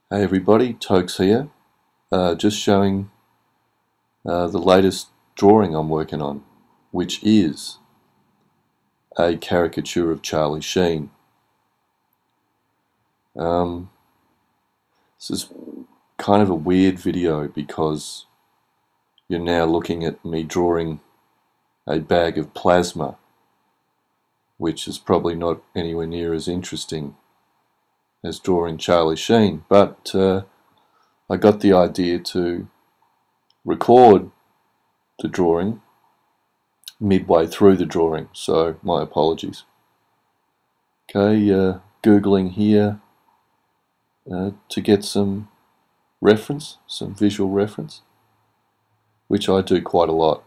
Hey everybody, Tokes here, just showing the latest drawing I'm working on, which is a caricature of Charlie Sheen. Um, this is kind of a weird video because you're now looking at me drawing a bag of plasma, which is probably not anywhere near as interesting as drawing Charlie Sheen, but I got the idea to record the drawing midway through the drawing, so my apologies. Okay, Googling here to get some reference, some visual reference, which I do quite a lot.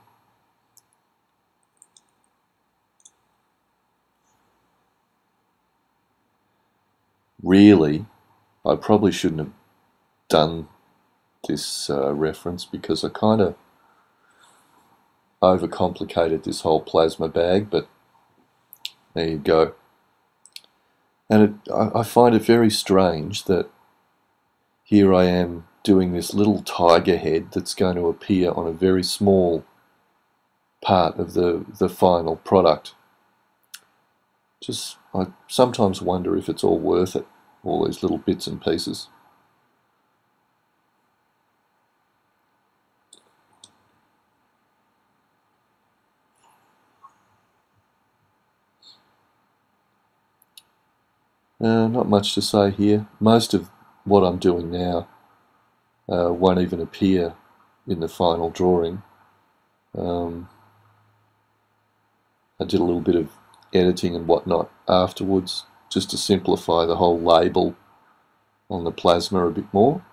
Really, I probably shouldn't have done this reference because I kind of overcomplicated this whole plasma bag, but there you go. And I find it very strange that here I am doing this little tiger head that's going to appear on a very small part of the final product. I sometimes wonder if it's all worth it, all these little bits and pieces. Not much to say here. Most of what I'm doing now won't even appear in the final drawing. I did a little bit of editing and whatnot afterwards just to simplify the whole label on the plasma a bit more.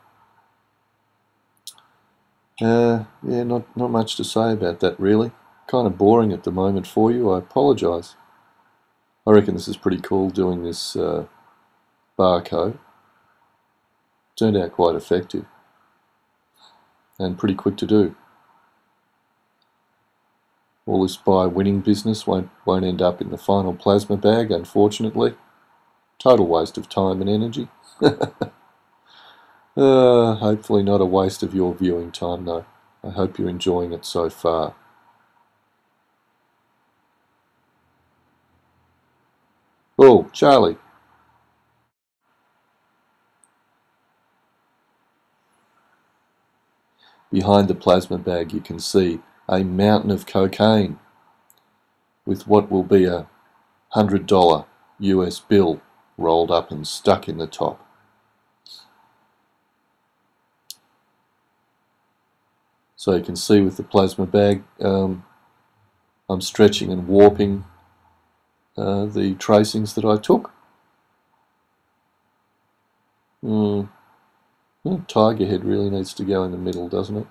Yeah, not much to say about that really. Kind of boring at the moment for you, I apologise. I reckon this is pretty cool doing this barcode. Turned out quite effective and pretty quick to do. All this buy-winning business won't end up in the final plasma bag, unfortunately. Total waste of time and energy. Hopefully not a waste of your viewing time though. I hope you're enjoying it so far. Oh, Charlie. Behind the plasma bag you can see a mountain of cocaine with what will be a $100 US bill rolled up and stuck in the top. So you can see with the plasma bag I'm stretching and warping the tracings that I took. Tiger head really needs to go in the middle, doesn't it?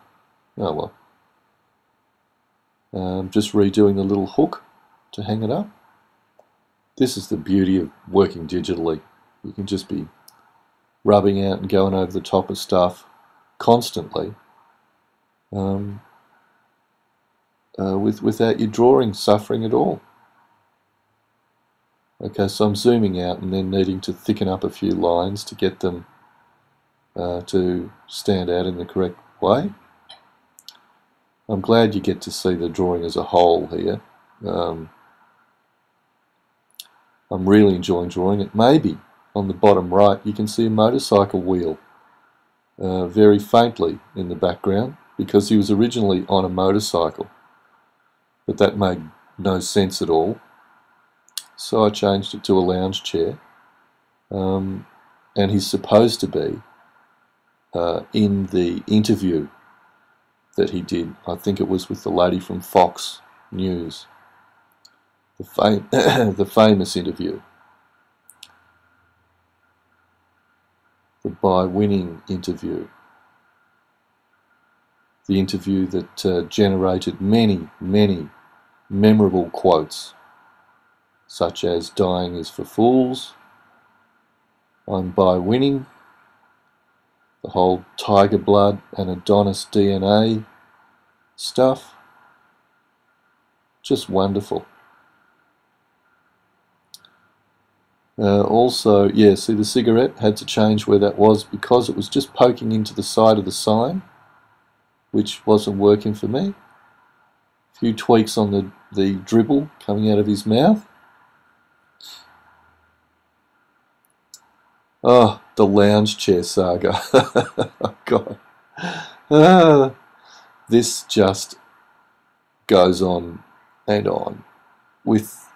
Oh well. Just redoing the little hook to hang it up. This is the beauty of working digitally. You can just be rubbing out and going over the top of stuff constantly without your drawing suffering at all. Okay, so I'm zooming out and then needing to thicken up a few lines to get them to stand out in the correct way. I'm glad you get to see the drawing as a whole here. I'm really enjoying drawing it. Maybe on the bottom right you can see a motorcycle wheel very faintly in the background because he was originally on a motorcycle, but that made no sense at all, so I changed it to a lounge chair, and he's supposed to be in the interview that he did. I think it was with the lady from Fox News, the famous interview, the buy-winning interview, the interview that generated many memorable quotes, such as "Dying is for fools," "I'm buy-winning," the whole tiger blood and Adonis DNA stuff. Just wonderful. Also, yeah, see the cigarette had to change where that was because it was just poking into the side of the sign, which wasn't working for me. A few tweaks on the dribble coming out of his mouth. Oh, the lounge chair saga. Oh, God. This just goes on and on with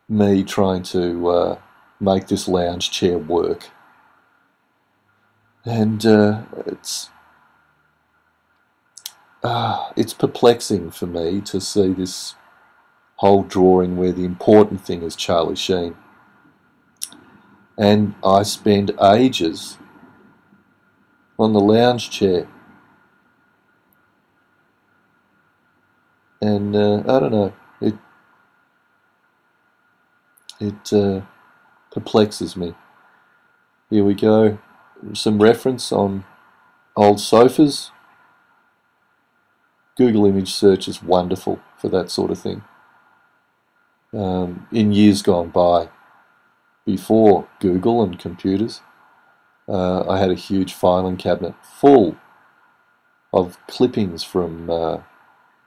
me trying to make this lounge chair work. And it's perplexing for me to see this whole drawing where the important thing is Charlie Sheen. And I spend ages on the lounge chair. And I don't know, it perplexes me. Here we go. Some reference on old sofas. Google image search is wonderful for that sort of thing. In years gone by, before Google and computers, I had a huge filing cabinet full of clippings from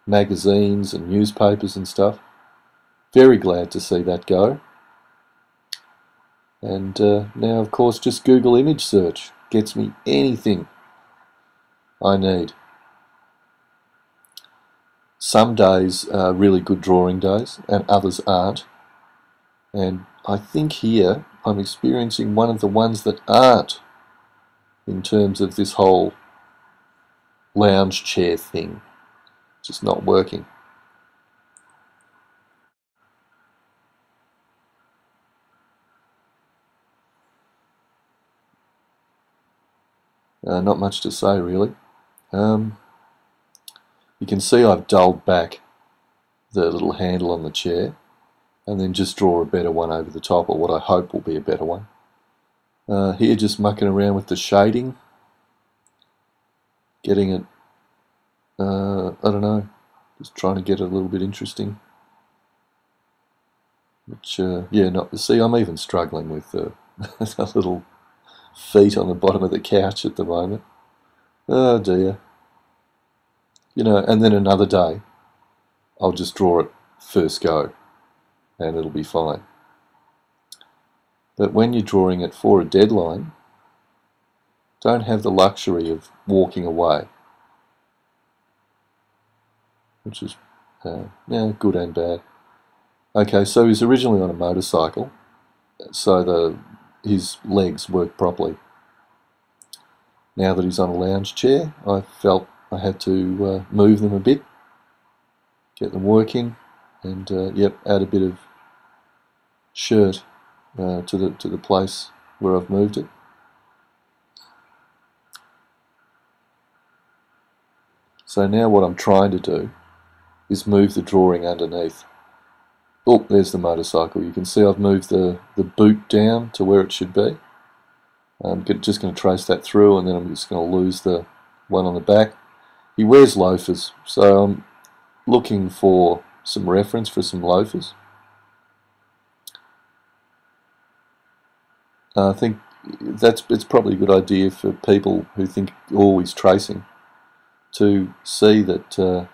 magazines and newspapers and stuff. Very glad to see that go. And now, of course, just Google image search gets me anything I need. Some days are really good drawing days and others aren't. And I think here I'm experiencing one of the ones that aren't, in terms of this whole lounge chair thing. Just not working. Not much to say, really. You can see I've dulled back the little handle on the chair and then just draw a better one over the top, or what I hope will be a better one. Here just mucking around with the shading, getting it, I don't know, just trying to get it a little bit interesting. Which, yeah, not, see, I'm even struggling with the little feet on the bottom of the couch at the moment. Oh dear. You know, and then another day, I'll just draw it first go, and it'll be fine. But when you're drawing it for a deadline, don't have the luxury of walking away, which is yeah, good and bad. Okay, so he's originally on a motorcycle, so his legs work properly. Now that he's on a lounge chair, I felt I had to move them a bit, get them working, and yep, add a bit of shirt to the place where I've moved it. So now what I'm trying to do is move the drawing underneath. Oh, there's the motorcycle. You can see I've moved the boot down to where it should be. I'm just going to trace that through, and then I'm just going to lose the one on the back. He wears loafers, so I'm looking for some reference for some loafers. I think it's probably a good idea for people who think always tracing to see that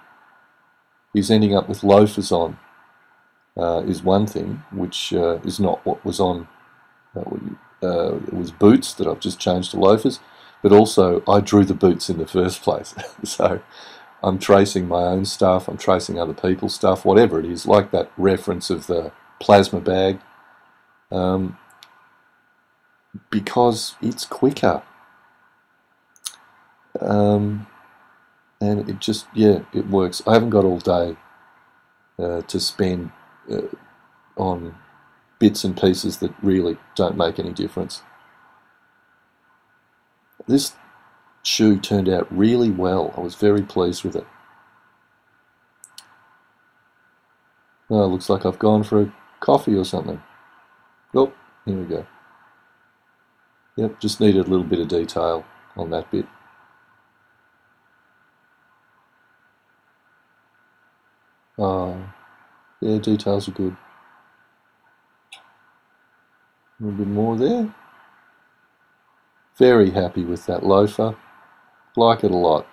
he's ending up with loafers on is one thing, which is not what was on. It was boots that I've just changed to loafers, but also I drew the boots in the first place. So I'm tracing my own stuff, I'm tracing other people's stuff, whatever it is, like that reference of the plasma bag, because it's quicker. And it just, yeah, it works. I haven't got all day to spend on bits and pieces that really don't make any difference. This shoe turned out really well. I was very pleased with it. Oh, looks like I've gone for a coffee or something. Oh, here we go. Yep, just needed a little bit of detail on that bit. Oh, yeah, details are good. A little bit more there. Very happy with that loafer. Like it a lot.